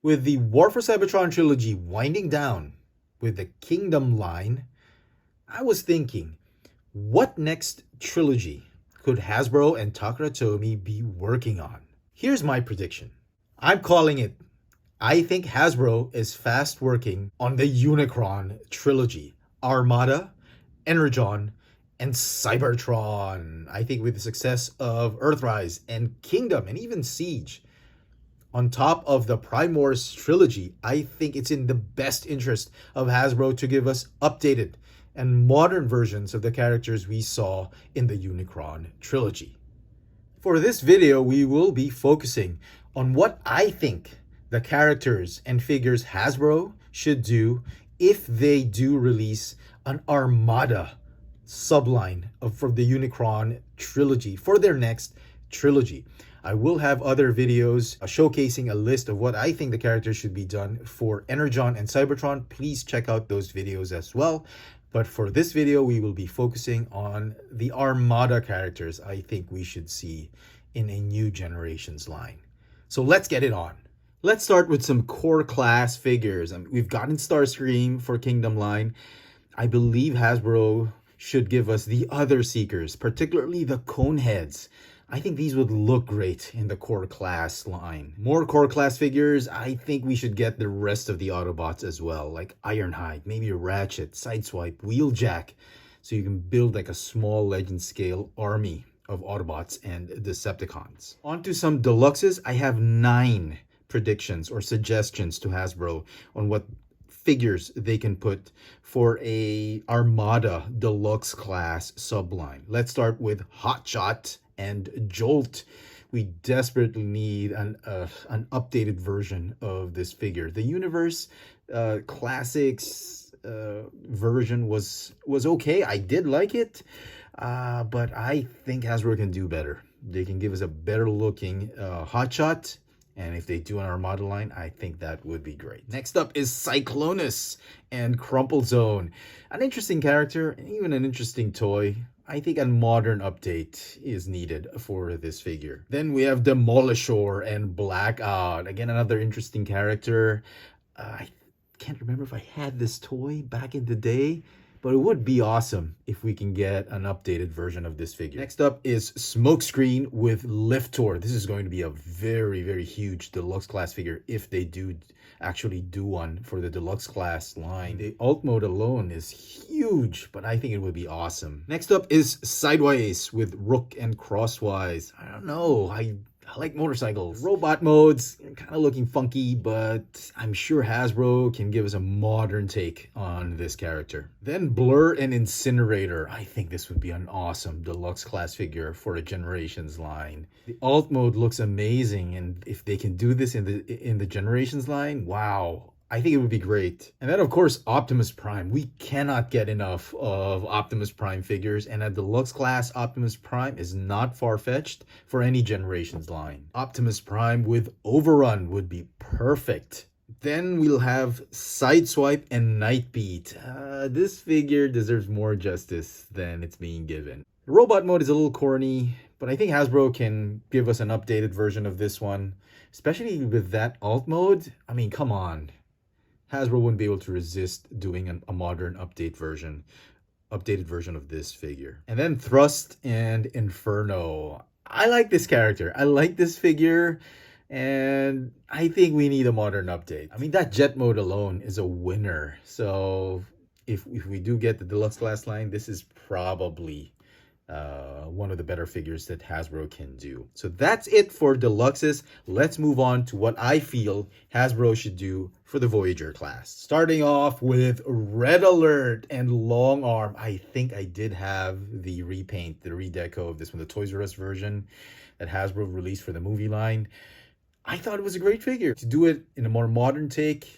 With the War for Cybertron trilogy winding down with the Kingdom line, I was thinking, what next trilogy could Hasbro and Takara Tomy be working on? Here's my prediction. I'm calling it. I think Hasbro is fast working on the Unicron trilogy. Armada, Energon, and Cybertron. I think with the success of Earthrise and Kingdom and even Siege, on top of the Prime Wars trilogy, I think it's in the best interest of Hasbro to give us updated and modern versions of the characters we saw in the Unicron trilogy. For this video, we will be focusing on what I think the characters and figures Hasbro should do if they do release an Armada subline from the Unicron trilogy for their next trilogy. I will have other videos showcasing a list of what I think the characters should be done for Energon and Cybertron. Please check out those videos as well. But for this video, we will be focusing on the Armada characters I think we should see in a new generations line. So let's get it on. Let's start with some core class figures. We've gotten Starscream for Kingdom line. I believe Hasbro should give us the other Seekers, particularly the Coneheads. I think these would look great in the core class line. More core class figures, I think we should get the rest of the Autobots as well, like Ironhide, maybe Ratchet, Sideswipe, Wheeljack, so you can build like a small Legend scale army of Autobots and Decepticons. On to some deluxes. I have 9 predictions or suggestions to Hasbro on what figures they can put for a Armada deluxe class subline. Let's start with Hotshot and Jolt. We desperately need an updated version of this figure. The Universe Classics version was okay. I did like it, but I think Hasbro can do better. They can give us a better looking Hotshot. And if they do an Armada line, I think that would be great. Next up is Cyclonus and Crumplezone. An interesting character, even an interesting toy. I think a modern update is needed for this figure. Then we have Demolishore and Blackout. Again, another interesting character. I can't remember if I had this toy back in the day, but it would be awesome if we can get an updated version of this figure. Next up is Smokescreen with Liftor. This is going to be a very, very huge deluxe class figure if they do actually do one for the deluxe class line. The alt mode alone is huge, but I think it would be awesome. Next up is Sideways with Rook and Crosswise. I don't know. I like motorcycles. Robot modes, kind of looking funky, but I'm sure Hasbro can give us a modern take on this character. Then Blur and Incinerator. I think this would be an awesome deluxe class figure for a Generations line. The alt mode looks amazing, and if they can do this in the Generations line, wow. I think it would be great. And then, of course, Optimus Prime. We cannot get enough of Optimus Prime figures, and a deluxe class Optimus Prime is not far-fetched for any Generations line. Optimus Prime with Overrun would be perfect. Then we'll have Sideswipe and Nightbeat. This figure deserves more justice than it's being given. The robot mode is a little corny, but I think Hasbro can give us an updated version of this one, especially with that alt mode. I mean, come on. Hasbro wouldn't be able to resist doing a modern updated version of this figure. And then Thrust and Inferno. I like this character. I like this figure, and I think we need a modern update. I mean, that jet mode alone is a winner. So if we do get the deluxe class line, this is probably one of the better figures that Hasbro can do. So that's it for deluxes. Let's move on to what I feel Hasbro should do for the Voyager class. Starting off with Red Alert and Long Arm. I think I did have the repaint, the redeco of this one, the Toys R Us version that Hasbro released for the movie line. I thought it was a great figure. To do it in a more modern take,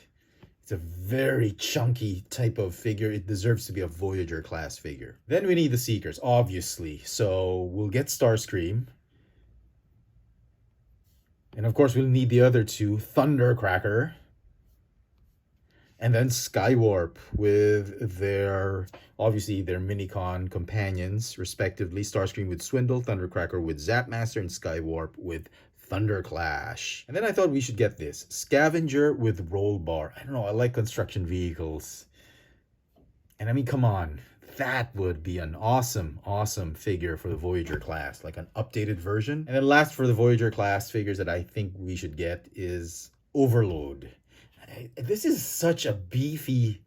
it's a very chunky type of figure. It deserves to be a Voyager class figure. Then we need the Seekers, obviously. So we'll get Starscream. And of course, we'll need the other two, Thundercracker. And then Skywarp with their Minicon companions, respectively. Starscream with Swindle, Thundercracker with Zapmaster, and Skywarp with Thunderclash. And then I thought we should get this Scavenger with roll bar. I don't know, I like construction vehicles. And I mean, come on, that would be an awesome, awesome figure for the Voyager class, like an updated version. And then last for the Voyager class figures that I think we should get is Overload. This is such a beefy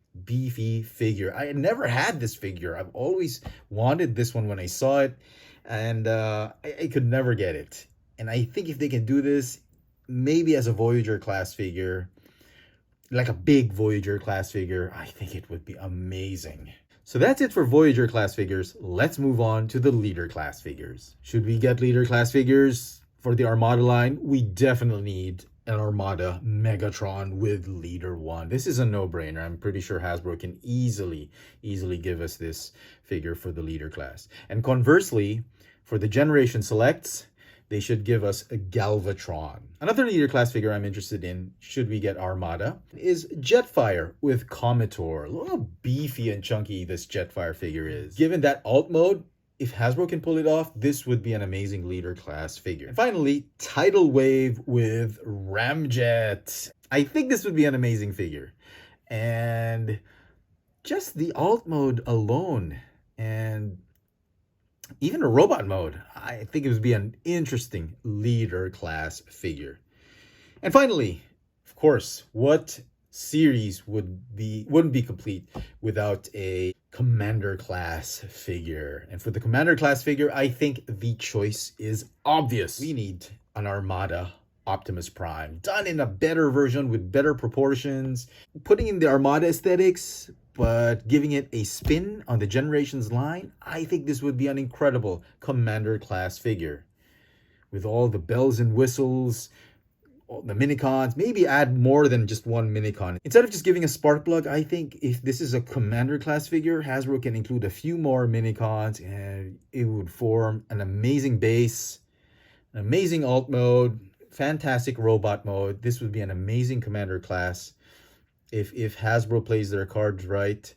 figure. I never had this figure. I've always wanted this one when I saw it, and I could never get it. And I think if they can do this, maybe as a Voyager class figure, like a big Voyager class figure, I think it would be amazing. So that's it for Voyager class figures. Let's move on to the Leader class figures. Should we get Leader class figures for the Armada line? We definitely need an Armada Megatron with Leader 1. This is a no-brainer. I'm pretty sure Hasbro can easily give us this figure for the Leader class. And conversely, for the Generation Selects, they should give us a Galvatron. Another Leader class figure I'm interested in, should we get Armada, is Jetfire with Commodore. Look how beefy and chunky this Jetfire figure is. Given that alt mode, if Hasbro can pull it off, this would be an amazing Leader class figure. And finally, Tidal Wave with Ramjet. I think this would be an amazing figure. And just the alt mode alone, and even a robot mode, I think it would be an interesting Leader class figure. And finally, of course, what series wouldn't be complete without a Commander class figure? And for the Commander class figure, I think the choice is obvious. We need an Armada Optimus Prime, done in a better version with better proportions, putting in the Armada aesthetics, but giving it a spin on the Generations line. I think this would be an incredible Commander class figure with all the bells and whistles, all the minicons. Maybe add more than just one minicon. Instead of just giving a spark plug, I think if this is a Commander class figure, Hasbro can include a few more minicons and it would form an amazing base, an amazing alt mode, fantastic robot mode. This would be an amazing Commander class. If Hasbro plays their cards right,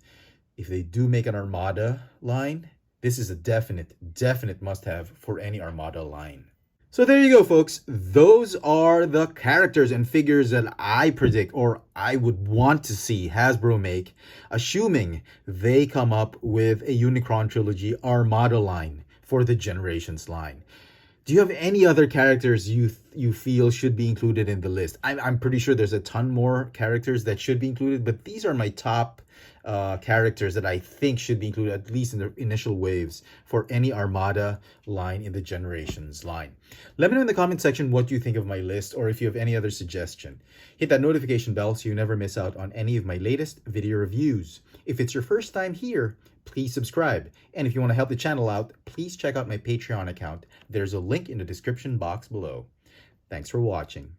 if they do make an Armada line, this is a definite must-have for any Armada line. So there you go, folks. Those are the characters and figures that I predict, or I would want to see Hasbro make, assuming they come up with a Unicron Trilogy Armada line for the Generations line. Do you have any other characters you feel should be included in the list? I'm pretty sure there's a ton more characters that should be included, but these are my top characters that I think should be included, at least in the initial waves, for any Armada line in the Generations line. Let me know in the comment section what you think of my list, or if you have any other suggestion. Hit that notification bell so you never miss out on any of my latest video reviews. If it's your first time here, please subscribe. And if you want to help the channel out, please check out my Patreon account. There's a link in the description box below. Thanks for watching.